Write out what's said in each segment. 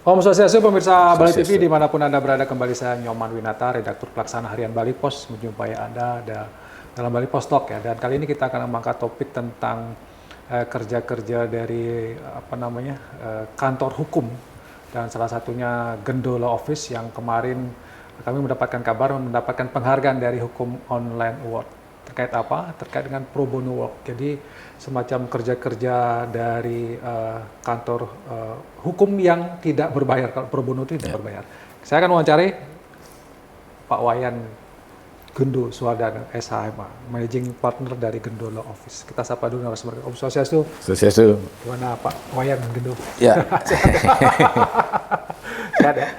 Om Swastiastu, pemirsa Bali TV Swastiastu. dimanapun Anda berada, kembali saya Nyoman Winata, redaktur pelaksana harian Bali Pos, menjumpai Anda dalam Bali Pos Talk ya. Dan kali ini kita akan mengangkat topik tentang kerja-kerja dari kantor hukum, dan salah satunya Gendola Office yang kemarin kami mendapatkan kabar mendapatkan penghargaan dari Hukum Online Award. Terkait apa? Terkait dengan pro bono work. Jadi semacam kerja-kerja dari kantor hukum yang tidak berbayar. Kalau pro bono itu tidak berbayar. Saya akan wawancari Pak Wayan Gendo Suwardana, SHMA, Managing Partner dari Gendola Office. Kita sapa dulu narasumber. Om Swastiastu. Swastiastu. Gimana Pak Wayan Gendo? Ya. Sehat ya?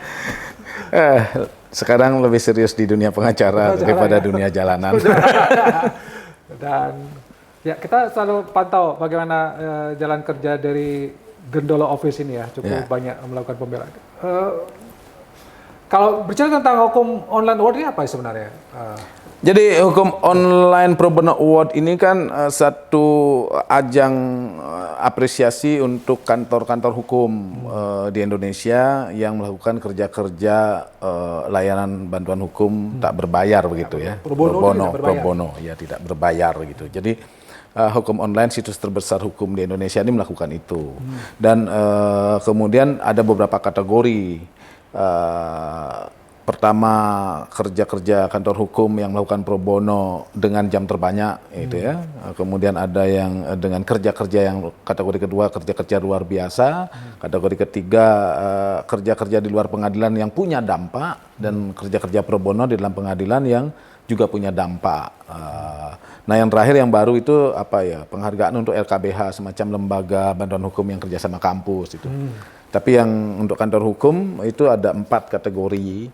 Sekarang lebih serius di dunia pengacara daripada dunia jalanan. Dan ya, kita selalu pantau bagaimana jalan kerja dari Gendola Office ini ya, cukup banyak melakukan pembelaan. Kalau bicara tentang hukum online award ini apa sebenarnya? Jadi hukum online pro bono award ini kan satu ajang apresiasi untuk kantor-kantor hukum di Indonesia yang melakukan kerja-kerja layanan bantuan hukum tak berbayar begitu ya. Pro bono, ya tidak berbayar gitu. Jadi hukum online, situs terbesar hukum di Indonesia ini melakukan itu. Dan kemudian ada beberapa kategori. Pertama, kerja-kerja kantor hukum yang melakukan pro bono dengan jam terbanyak itu ya. Kemudian ada yang dengan kerja-kerja yang kategori kedua, kerja-kerja luar biasa. Kategori ketiga, kerja-kerja di luar pengadilan yang punya dampak, dan kerja-kerja pro bono di dalam pengadilan yang juga punya dampak. Nah, yang terakhir yang baru itu apa ya, penghargaan untuk LKBH, semacam lembaga bantuan hukum yang kerja sama kampus itu. Tapi yang untuk kantor hukum itu ada 4 kategori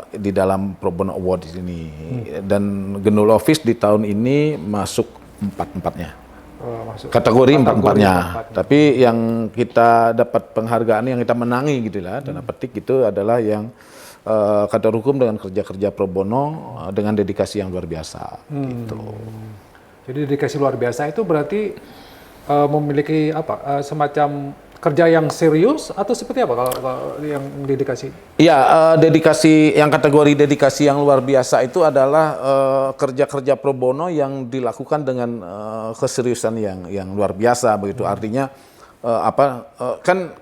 di dalam pro bono award ini. Dan Gendola Office di tahun ini masuk 4-4-nya. Kategori 4-4-nya. Tapi yang kita dapat penghargaan, yang kita menangi gitu lah, tanda petik itu adalah yang kantor hukum dengan kerja-kerja pro bono dengan dedikasi yang luar biasa. Gitu. Jadi dedikasi luar biasa itu berarti memiliki apa? Semacam kerja yang serius atau seperti apa kalau yang dedikasi? Iya, dedikasi yang kategori dedikasi yang luar biasa itu adalah kerja-kerja pro bono yang dilakukan dengan keseriusan yang luar biasa begitu. Artinya kan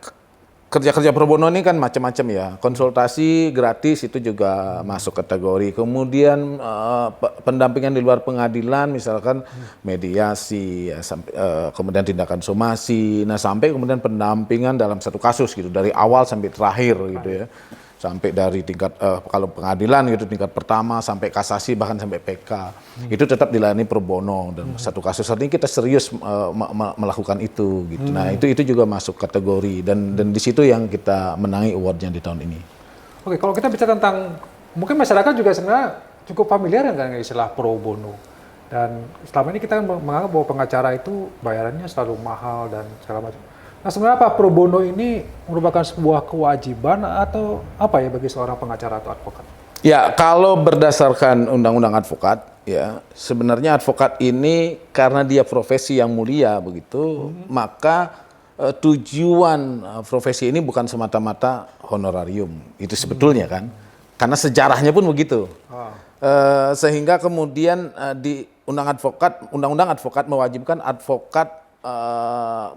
kerja-kerja pro bono ini kan macam-macam ya. Konsultasi gratis itu juga masuk kategori. Kemudian pendampingan di luar pengadilan, misalkan mediasi, ya, kemudian tindakan somasi. Nah, sampai kemudian pendampingan dalam satu kasus gitu, dari awal sampai terakhir gitu ya. Sampai dari tingkat kalau pengadilan gitu, tingkat pertama sampai kasasi, bahkan sampai PK. Itu tetap dilayani pro bono, dan satu kasus artinya kita serius melakukan itu gitu. Nah, itu juga masuk kategori, dan di situ yang kita menangi awardnya di tahun ini. Oke, kalau kita bicara tentang, mungkin masyarakat juga sebenarnya cukup familiar dengan istilah pro bono. Dan selama ini kita menganggap bahwa pengacara itu bayarannya selalu mahal dan segala macam. Nah, sebenarnya apa pro bono ini merupakan sebuah kewajiban atau apa ya bagi seorang pengacara atau advokat? Ya, kalau berdasarkan undang-undang advokat, ya sebenarnya advokat ini karena dia profesi yang mulia begitu, maka tujuan profesi ini bukan semata-mata honorarium. Itu sebetulnya kan, karena sejarahnya pun begitu. Sehingga kemudian di undang-undang advokat mewajibkan advokat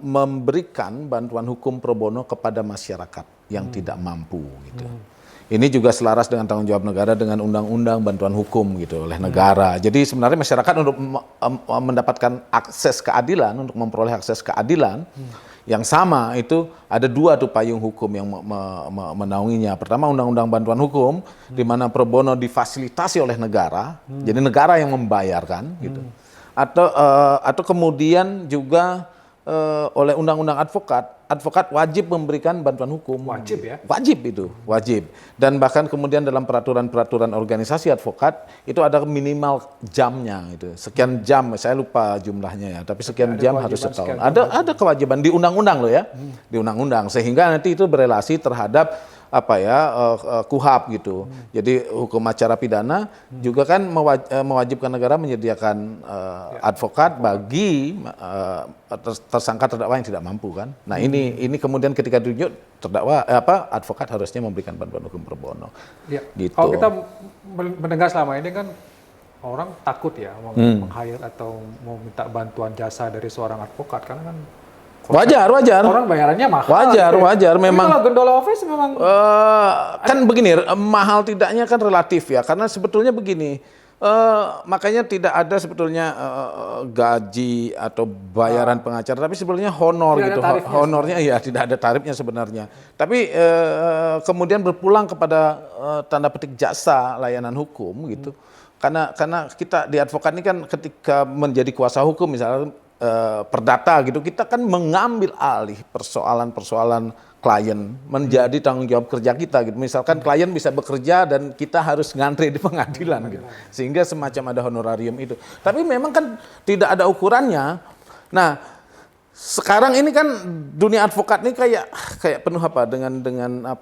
memberikan bantuan hukum pro bono kepada masyarakat yang tidak mampu gitu. Ini juga selaras dengan tanggung jawab negara dengan undang-undang bantuan hukum gitu oleh negara. Jadi sebenarnya masyarakat untuk mendapatkan akses keadilan, untuk memperoleh akses keadilan yang sama, itu ada 2 tuh payung hukum yang menaunginya. Pertama, undang-undang bantuan hukum di mana pro bono difasilitasi oleh negara. Jadi negara yang membayarkan gitu. Atau kemudian juga oleh undang-undang advokat wajib memberikan bantuan hukum. Wajib ya? Wajib itu, wajib. Dan bahkan kemudian dalam peraturan organisasi advokat itu ada minimal jamnya itu. Sekian jam, saya lupa jumlahnya ya, tapi sekian jam harus setahun. Ada kewajiban di undang-undang loh ya, di undang-undang, sehingga nanti itu berelasi terhadap KUHP gitu. Jadi hukum acara pidana juga kan mewajibkan negara menyediakan advokat bagi tersangka terdakwa yang tidak mampu kan. Nah, ini kemudian ketika ditunjuk terdakwa advokat harusnya memberikan bantuan hukum pro bono. Ya. Gitu. Kalau kita mendengar selama ini kan orang takut ya mau meng-hire atau mau minta bantuan jasa dari seorang advokat karena kan wajar. Orang bayarannya mahal. Wajar. Memang. Kalau Gondola Office memang kan begini, mahal tidaknya kan relatif ya. Karena sebetulnya begini, makanya tidak ada sebetulnya gaji atau bayaran pengacara, tapi sebetulnya honor gitu. Honornya ya tidak ada tarifnya sebenarnya. Tapi kemudian berpulang kepada tanda petik jasa layanan hukum gitu. Karena kita di advokat ini kan ketika menjadi kuasa hukum misalnya perdata gitu, kita kan mengambil alih persoalan-persoalan klien menjadi tanggung jawab kerja kita gitu. Misalkan klien bisa bekerja dan kita harus ngantri di pengadilan gitu. Sehingga semacam ada honorarium itu. Tapi memang kan tidak ada ukurannya. Nah, sekarang ini kan dunia advokat ini kayak penuh dengan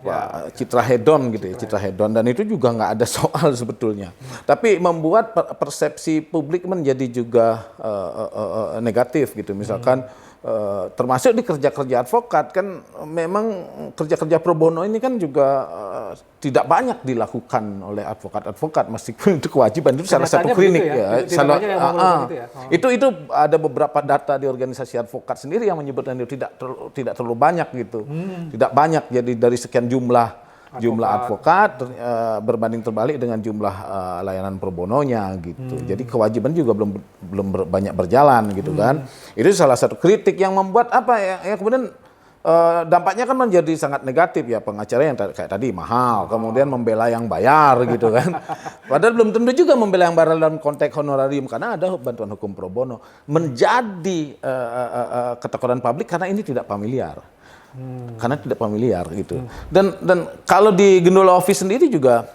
citra hedon gitu ya, citra hedon, dan itu juga nggak ada soal sebetulnya. Tapi membuat persepsi publik menjadi juga negatif gitu. Misalkan termasuk di kerja-kerja advokat kan memang kerja-kerja pro bono ini kan juga tidak banyak dilakukan oleh advokat-advokat, meskipun itu kewajiban, itu salah satu klinik ya. Itu ada beberapa data di organisasi advokat sendiri yang menyebutkan itu tidak terlalu banyak gitu. Tidak banyak, jadi dari sekian jumlah advokat berbanding terbalik dengan jumlah layanan pro bononya gitu. Jadi kewajiban juga belum banyak berjalan gitu kan. Itu salah satu kritik yang membuat ya kemudian dampaknya kan menjadi sangat negatif ya. Pengacara yang kayak tadi mahal, kemudian membela yang bayar gitu kan. Padahal belum tentu juga membela yang bayar dalam konteks honorarium, karena ada bantuan hukum pro bono. Menjadi ketakutan publik karena ini tidak familiar. Karena tidak familiar gitu. Dan kalau di Gondola Office sendiri juga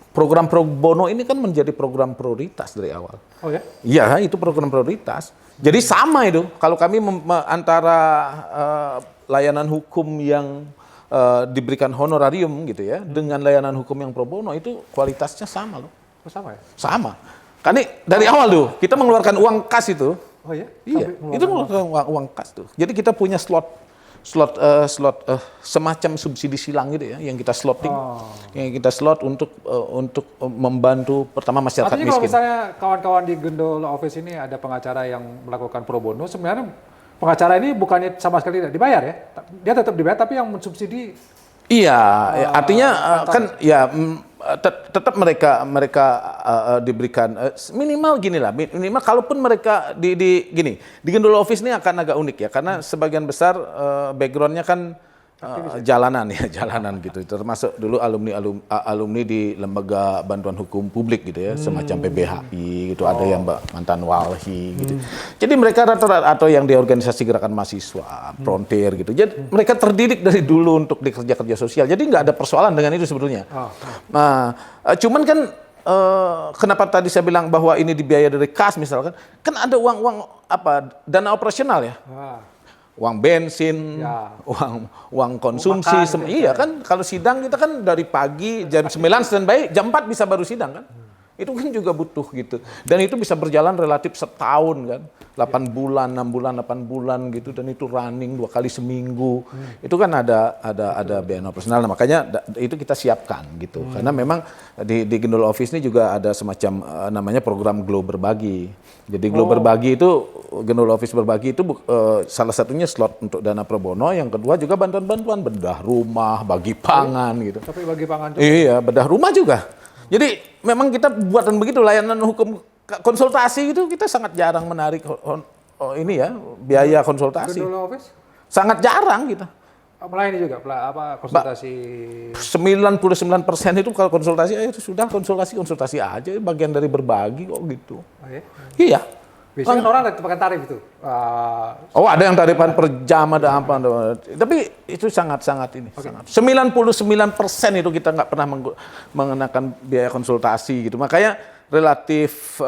program pro bono ini kan menjadi program prioritas dari awal. Oh ya? Iya, itu program prioritas. Jadi sama itu. Kalau kami antara layanan hukum yang diberikan honorarium gitu ya, dengan layanan hukum yang pro bono, itu kualitasnya sama loh. Oh, sama ya? Sama. Karena dari awal tuh kita mengeluarkan uang kas itu. Oh ya? Iya, itu uang kas tuh. Jadi kita punya slot semacam subsidi silang gitu ya, yang kita slot untuk membantu pertama masyarakat miskin. Artinya kalau misalnya kawan-kawan di Gondola Office ini ada pengacara yang melakukan pro bono, sebenarnya pengacara ini bukannya sama sekali tidak dibayar ya? Dia tetap dibayar, tapi yang mensubsidi. Iya, artinya kan ya tetap mereka diberikan minimal gini lah, minimal kalaupun mereka di Gondola Office ini akan agak unik ya, karena sebagian besar backgroundnya kan jalanan gitu, termasuk dulu alumni di lembaga bantuan hukum publik gitu ya, semacam PBHI gitu, ada yang mantan walhi gitu. Jadi mereka rata-rata atau yang di organisasi gerakan mahasiswa, Frontier gitu. Jadi mereka terdidik dari dulu untuk di kerja-kerja sosial. Jadi nggak ada persoalan dengan itu sebetulnya. Nah, cuman kan kenapa tadi saya bilang bahwa ini dibiayai dari kas misalkan, kan ada uang dana operasional ya. Uang bensin, uang konsumsi, iya kan. Kalau sidang kita kan dari pagi jam 9 standby, jam 4 bisa baru sidang kan. Itu kan juga butuh gitu. Dan itu bisa berjalan relatif setahun kan. 8 bulan, 6 bulan, 8 bulan gitu, dan itu running 2 kali seminggu. Itu kan ada biaya operasional. Nah, makanya itu kita siapkan gitu. Karena memang di Gondola Office ini juga ada semacam namanya program Glow Berbagi. Jadi Glow Berbagi itu, Gondola Office Berbagi itu salah satunya slot untuk dana pro bono, yang kedua juga bantuan-bantuan bedah rumah, bagi pangan gitu. Tapi bagi pangan juga. Iya, bedah rumah juga. Jadi memang kita buatan begitu, layanan hukum konsultasi itu kita sangat jarang menarik ini ya, biaya konsultasi. Gondola Office? Sangat jarang kita. Melayani juga konsultasi. 99% itu kalau konsultasi itu sudah konsultasi aja, bagian dari berbagi kok gitu. Oh, ya? Iya. Biasanya orang ada pakai tarif itu. Ada yang tarifan per jam, ada apa. Tapi itu sangat ini. Okay. 99% itu kita nggak pernah mengenakan biaya konsultasi gitu. Makanya relatif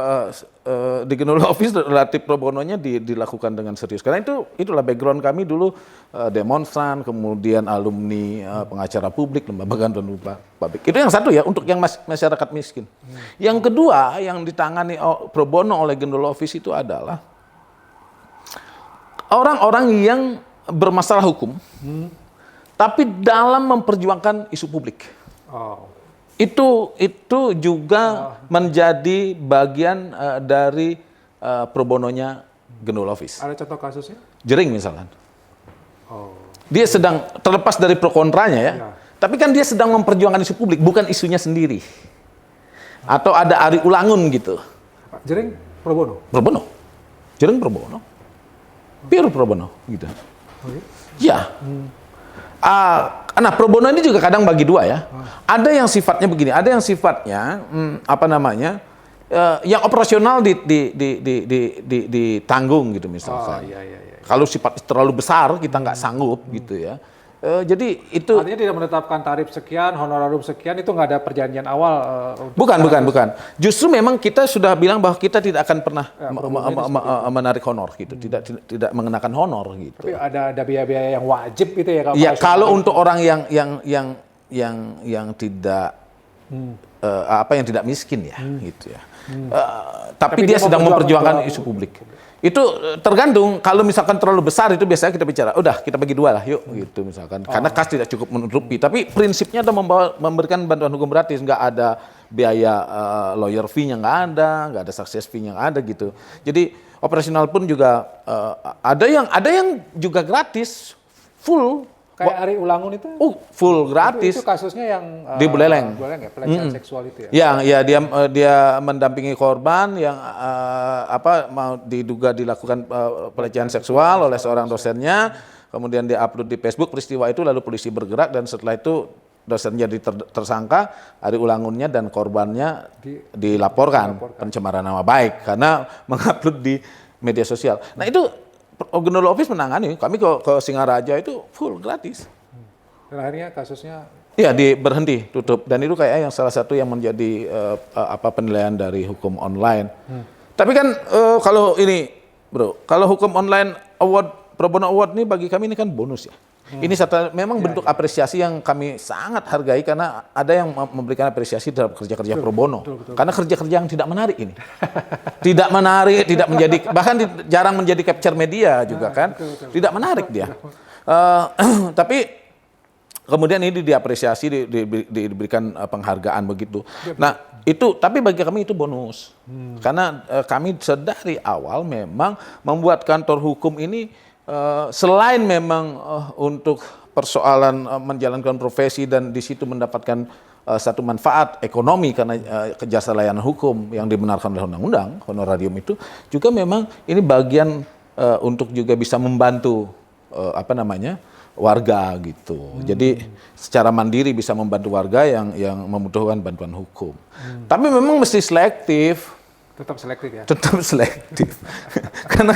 di Genoa Office relatif pro bononya dilakukan dengan serius. Karena itulah background kami dulu demonstran, kemudian alumni pengacara publik, lembaga dan publik. Itu yang satu ya untuk yang masyarakat miskin. Yang kedua yang ditangani pro bono oleh Genoa Office itu adalah orang-orang yang bermasalah hukum, tapi dalam memperjuangkan isu publik. Oh. Itu juga menjadi bagian dari pro bononya Genoa Office. Ada contoh kasusnya? Jering misalkan. Oh. Dia sedang terlepas dari pro kontranya ya. Tapi kan dia sedang memperjuangkan isu publik, bukan isunya sendiri. Atau ada Ari Ulangun gitu. Jering pro bono? Pro bono. Jering pro bono. Pure pro bono gitu. Okay. Ya. Nah, pro bono ini juga kadang bagi dua ya. Ada yang sifatnya begini, ada yang sifatnya yang operasional ditanggung gitu misalkan. Iya. Kalau sifat terlalu besar kita nggak sanggup gitu ya. Jadi itu artinya tidak menetapkan tarif sekian, honorarium sekian, itu nggak ada perjanjian awal. Bukan. Justru memang kita sudah bilang bahwa kita tidak akan pernah menarik honor gitu, tidak mengenakan honor gitu. Tapi ada biaya-biaya yang wajib gitu ya kalau. Ya kalau untuk orang yang tidak yang tidak miskin ya gitu ya. Tapi dia sedang memperjuangkan isu publik. Itu tergantung, kalau misalkan terlalu besar itu biasanya kita bicara, udah kita bagi dua lah yuk gitu misalkan. Karena kas tidak cukup menutupi, tapi prinsipnya adalah memberikan bantuan hukum gratis, nggak ada biaya lawyer fee-nya nggak ada success fee-nya nggak ada gitu. Jadi operasional pun juga ada yang juga gratis, full. Kayak Ari Ulangun itu? Full gratis. Itu kasusnya yang di Buleleng. Ya, pelecehan seksual itu ya. Dia mendampingi korban yang mau diduga dilakukan pelecehan seksual oleh seorang dosennya, kemudian dia upload di Facebook peristiwa itu, lalu polisi bergerak dan setelah itu dosen jadi tersangka, Ari Ulangunnya dan korbannya dilaporkan pencemaran nama baik karena mengupload di media sosial. Nah itu Genoa Office menangani, kami ke Singaraja itu full gratis. Dan akhirnya kasusnya? Iya, berhenti, tutup. Dan itu kayak yang salah satu yang menjadi penilaian dari hukum online. Tapi kan kalau ini, bro, kalau hukum online award, pro bono award ini bagi kami ini kan bonus ya. Ini memang bentuk apresiasi yang kami sangat hargai karena ada yang memberikan apresiasi terhadap kerja-kerja pro bono. Betul. Karena kerja-kerja yang tidak menarik ini. Tidak menarik, tidak menjadi, bahkan jarang menjadi capture media juga kan. Betul. Tidak menarik dia. Tapi kemudian ini diapresiasi, diberikan penghargaan begitu. Nah itu, tapi bagi kami itu bonus. Karena kami sedari awal memang membuat kantor hukum ini selain memang untuk persoalan menjalankan profesi dan di situ mendapatkan satu manfaat ekonomi karena jasa layanan hukum yang dibenarkan oleh undang-undang, honorarium itu juga memang ini bagian untuk juga bisa membantu warga gitu. Jadi secara mandiri bisa membantu warga yang membutuhkan bantuan hukum. Tapi memang mesti selektif. Tetap selektif ya? Tetap selektif. Karena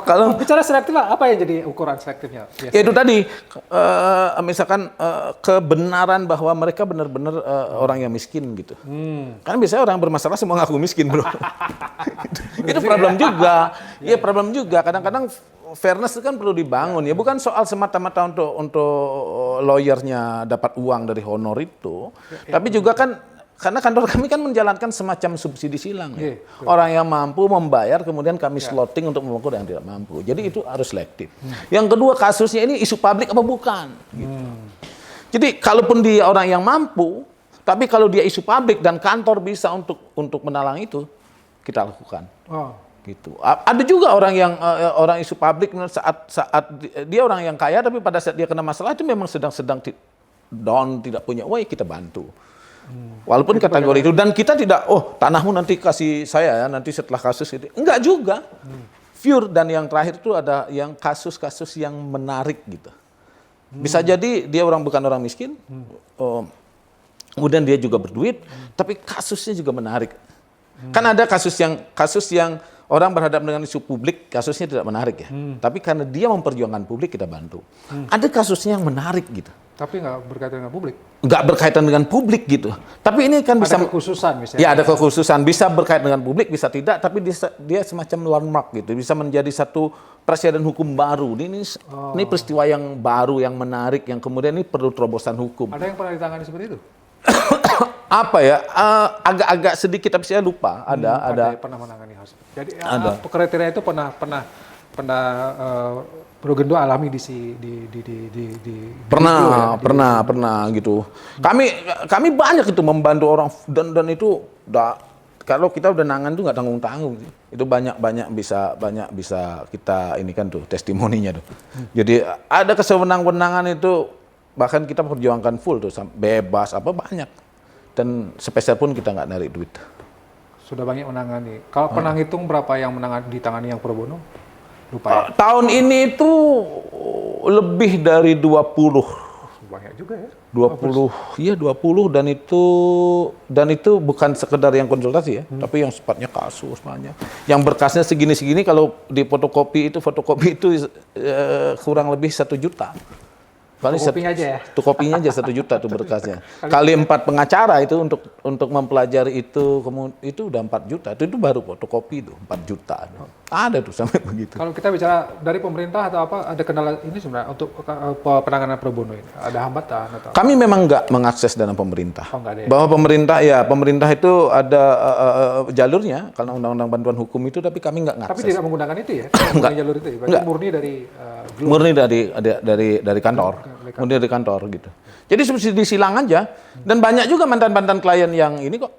kalau bicara selektif lah, apa yang jadi ukuran selektifnya? Ya itu tadi, misalkan kebenaran bahwa mereka benar-benar orang yang miskin gitu. Kan biasanya orang bermasalah semua ngaku miskin, bro. Itu problem juga. Iya problem juga. Kadang-kadang fairness itu kan perlu dibangun ya. Bukan soal semata-mata untuk lawyernya dapat uang dari honor itu, tapi juga kan karena kantor kami kan menjalankan semacam subsidi silang. Ya. Orang yang mampu membayar, kemudian kami slotting untuk memukul yang tidak mampu. Jadi itu harus selektif. Yang kedua kasusnya ini isu publik apa bukan? Gitu. Jadi kalaupun dia orang yang mampu, tapi kalau dia isu publik dan kantor bisa untuk menalang itu, kita lakukan. Gitu. Ada juga orang isu publik saat dia orang yang kaya, tapi pada saat dia kena masalah itu memang sedang down, tidak punya uang, kita bantu. Walaupun kategori itu, dan kita tidak, tanahmu nanti kasih saya ya, nanti setelah kasus itu. Enggak juga. Pure, dan yang terakhir itu ada yang kasus-kasus yang menarik gitu. Bisa jadi dia bukan orang miskin, kemudian dia juga berduit, tapi kasusnya juga menarik. Kan ada kasus yang orang berhadapan dengan isu publik, kasusnya tidak menarik ya. Tapi karena dia memperjuangkan publik, kita bantu. Ada kasusnya yang menarik gitu. Tapi nggak berkaitan dengan publik. Nggak berkaitan dengan publik gitu. Tapi ini kan bisa... Ada kekhususan misalnya. Ya, ada kekhususan. Bisa berkaitan dengan publik, bisa tidak. Tapi dia semacam landmark gitu. Bisa menjadi satu presiden hukum baru. Ini peristiwa yang baru, yang menarik, yang kemudian ini perlu terobosan hukum. Ada yang pernah ditangani seperti itu? Apa ya? Agak-agak sedikit, tapi saya lupa. Ada. Yang pernah menangani hal seperti itu. Jadi kriteria itu pernah Rogendo alami di pernah gitu. Kami banyak itu membantu orang dan itu kalau kita udah nangan tuh nggak tanggung-tanggung. Itu banyak bisa kita ini kan tuh testimoninya tuh. Jadi ada kesewenang-wenangan itu bahkan kita perjuangkan full tuh bebas apa banyak. Dan sepeser pun kita nggak narik duit. Sudah banyak menangani. Kalau pernah ngitung berapa yang ditangani yang pro bono? Lupa ya? Tahun ini itu lebih dari 20. Banyak juga ya. 20, iya 20 dan itu bukan sekedar yang konsultasi ya, tapi yang sifatnya kasus banyak. Yang berkasnya segini-segini kalau di fotokopi itu kurang lebih 1 juta. Kopinya aja ya? Itu kopinya aja 1 juta tuh berkasnya. Kali 4 pengacara itu untuk mempelajari itu udah 4 juta. Itu baru fotokopi itu 4 juta. Ada tuh sampai begitu. Kalau kita bicara dari pemerintah atau apa, ada kendala ini sebenarnya untuk penanganan pro bono ini? Ada hambatan atau? Kami memang nggak mengakses dana pemerintah. Oh, nggak ada ya? Bahwa pemerintah itu ada jalurnya karena undang-undang bantuan hukum itu, tapi kami nggak ngakses. Tapi tidak menggunakan itu ya? Menggunakan jalur itu ya? Berarti murni dari murni dari kantor. Murni dari kantor gitu. Jadi subsidi silang aja. Dan banyak juga mantan-mantan klien yang ini kok.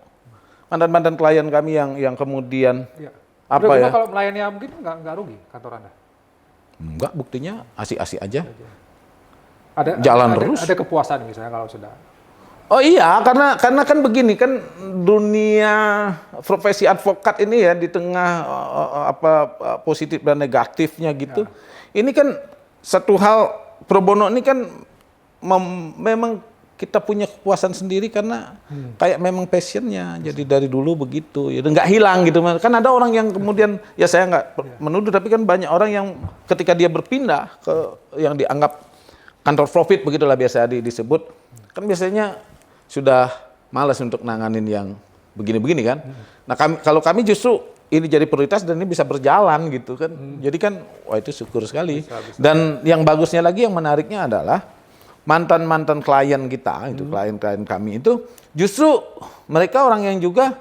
Mantan-mantan klien kami yang kemudian ya. apa ya? Kalau melayani mungkin nggak rugi kantor Anda? Enggak, buktinya asik-asik aja. Jalan terus. Ada kepuasan misalnya kalau sudah. Oh iya, karena kan begini kan dunia profesi advokat ini ya di tengah positif dan negatifnya gitu. Ya. Ini kan satu hal pro bono ini kan memang kita punya kepuasan sendiri karena kayak memang passionnya. Jadi dari dulu begitu, ya nggak hilang gitu. Kan ada orang yang kemudian ya saya nggak menuduh, tapi kan banyak orang yang ketika dia berpindah ke yang dianggap kantor profit begitulah biasa disebut, kan biasanya sudah malas untuk nanganin yang begini-begini kan. Nah kalau kami justru ini jadi prioritas dan ini bisa berjalan gitu kan. Jadi kan wah itu syukur sekali. Bisa. Dan yang bagusnya lagi, yang menariknya adalah mantan-mantan klien kita, itu klien-klien kami itu justru mereka orang yang juga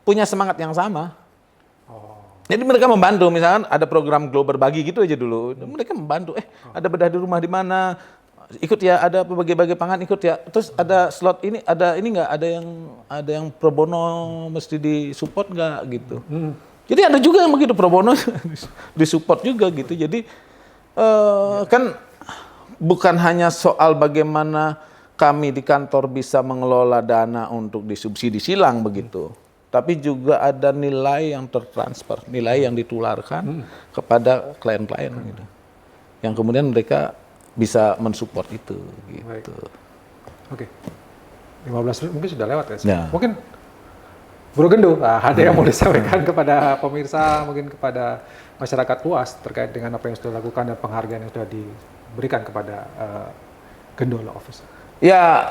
punya semangat yang sama. Jadi mereka membantu, misalkan ada program Glow Berbagi gitu aja dulu. Mereka membantu, ada bedah di rumah di mana, ikut ya, ada bagi-bagi pangan ikut ya. Terus ada slot ini, ada ini nggak, ada yang pro bono mesti disupport nggak gitu. Jadi ada juga yang begitu pro bono disupport juga gitu. Jadi kan bukan hanya soal bagaimana kami di kantor bisa mengelola dana untuk disubsidi silang begitu, tapi juga ada nilai yang tertransfer, nilai yang ditularkan kepada klien-klien gitu, yang kemudian mereka bisa mensupport itu gitu. Oke. 15 menit mungkin sudah lewat ya. Ya. Mungkin Bro Gendo, ada yang mau disampaikan kepada pemirsa, mungkin kepada masyarakat luas terkait dengan apa yang sudah dilakukan dan penghargaan yang sudah diberikan kepada Gendo Law Office. Ya,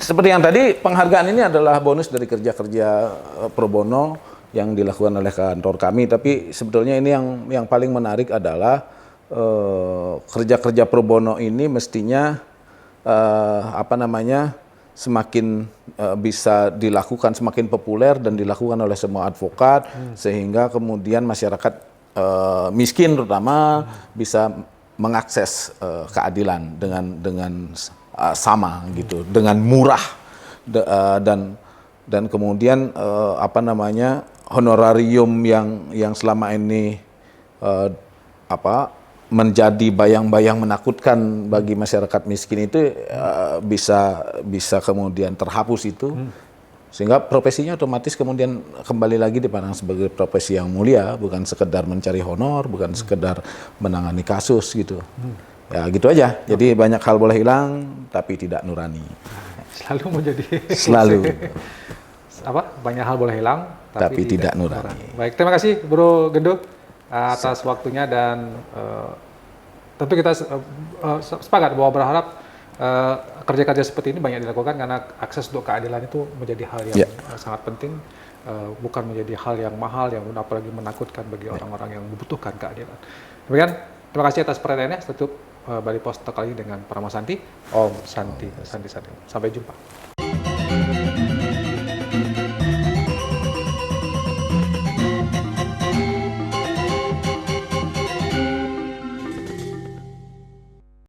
seperti yang tadi, penghargaan ini adalah bonus dari kerja-kerja pro bono yang dilakukan oleh kantor kami. Tapi sebetulnya ini yang paling menarik adalah kerja-kerja pro bono ini mestinya semakin bisa dilakukan, semakin populer dan dilakukan oleh semua advokat, sehingga kemudian masyarakat miskin terutama bisa mengakses keadilan dengan sama gitu, dengan murah dan kemudian honorarium yang selama ini menjadi bayang-bayang menakutkan bagi masyarakat miskin itu bisa kemudian terhapus itu, sehingga profesinya otomatis kemudian kembali lagi dipandang sebagai profesi yang mulia, bukan sekedar mencari honor, bukan sekedar menangani kasus gitu. Ya gitu aja. Jadi banyak hal boleh hilang tapi tidak nurani. Selalu menjadi selalu. banyak hal boleh hilang, tapi tidak nurani. Baik, terima kasih Bro Gendo atas waktunya dan tentu kita sepakat bahwa berharap kerja-kerja seperti ini banyak dilakukan karena akses untuk keadilan itu menjadi hal yang sangat penting, bukan menjadi hal yang mahal yang apalagi menakutkan bagi orang-orang yang membutuhkan keadilan. Demikian, terima kasih atas perhatiannya. Tutup Bali Post kali ini dengan Parama Santi, Om Santi. Sampai jumpa.